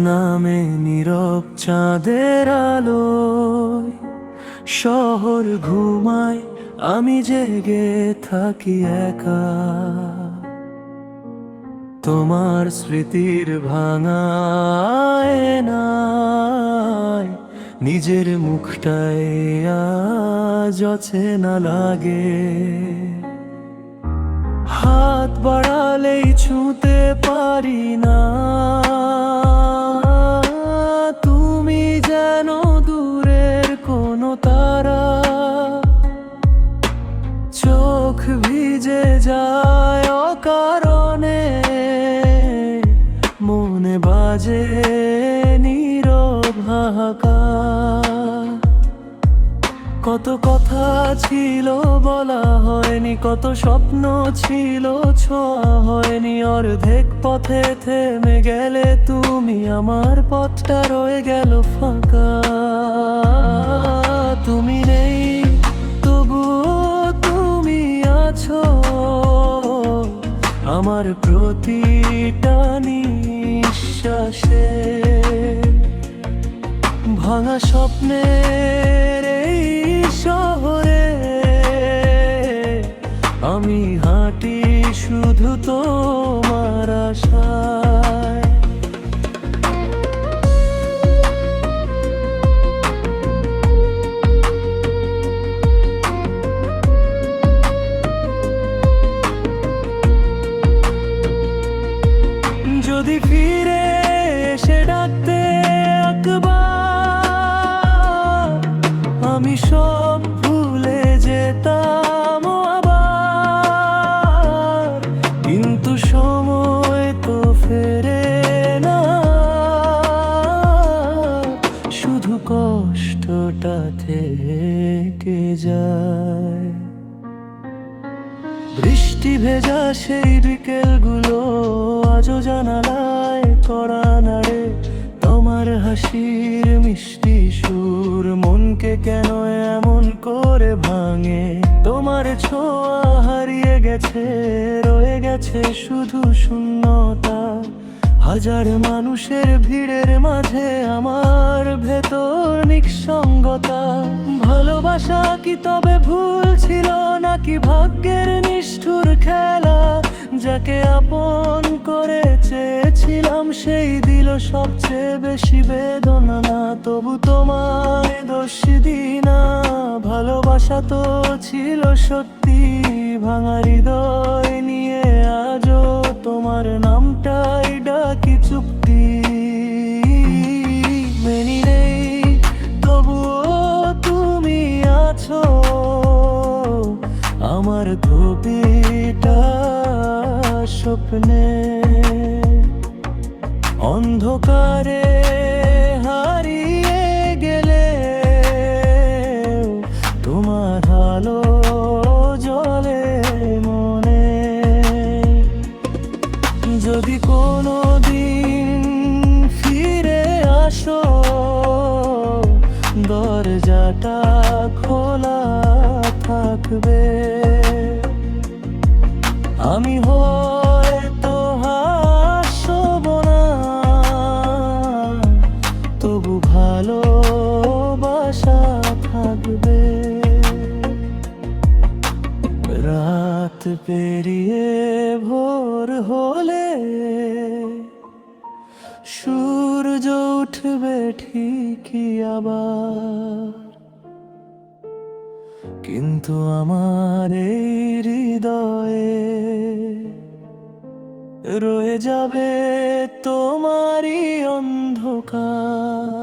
নামে নীরব চাঁদের আলোয় শহর ঘুমায়, আমি জেগে থাকি একা। তোমার স্মৃতির ভাঙা আয়নায় নিজের মুখটাই আজ অচেনা লাগে। হাত বাড়ালেই ছুঁতে পারি না, তুমি যেন দূরের কোনো তারা। চোখ ভিজে যায় অকারণে, মনে বাজে নীরব হাহাকার। কত কথা ছিল বলা হয়নি, কত স্বপ্ন ছিল ছোঁয়া হয়নি। অর্ধেক পথে থেমে গেলে তুমি, আমার পথটা রয়ে গেল ফাঁকা। তুমি নেই তবুও তুমি আছো, আমার প্রতিটা নিঃশ্বাসে। ভাঙা স্বপ্নের এই শহরে আমি হাঁটি শুধু তোমার আশায়। যদি ফিরে এসে ডাকতে একবার, আমি সব ভুলে যেতাম আবার। কিন্তু সময় তো ফেরে না, শুধু কষ্টটা থেকে যায়। বৃষ্টি ভেজা সেই বিকেলগুলো আজও জানালায় কড়া নাড়ে। তোমার হাসির মিষ্টি সুর মনকে কেন এমন করে ভাঙে। তোমার ছোঁয়া হারিয়ে গেছে, রয়ে গেছে শুধু শূন্যতা। হাজার মানুষের ভিড়ের মাঝে আমার ভেতর নিঃসঙ্গতা। ভালোবাসা কি তবে ভুল ছিল, নাকি ভাগ্যের নিষ্ঠুর খেলা? যাকে আপন করে চেয়েছিলাম সেই দিল সবচেয়ে বেশি বেদনা। না তবু তোমায় দোষ দিই না, ভালোবাসা তো ছিল সত্যি। ভাঙা হৃদয় নিয়ে আজও তোমার নামটাই ডাকি চুক্তি। মেনি নেই তবুও তুমি আছো, আমার প্রতিটা স্বপ্নে। অন্ধকারে হারিয়ে গেলে তোমার আলো জ্বলে মনে। যদি কোনো দিন ফিরে আসো, দরজাটা খোলা থাকবে। আমি হয়তো হাসব না, তবু ভালোবাসা থাকবে। রাত পেরিয়ে ভোর হলে সূর্য উঠবে ঠিকই আবার। কিন্তু আমার এই হৃদয়ে রয়ে যাবে তোমারই অন্ধকার।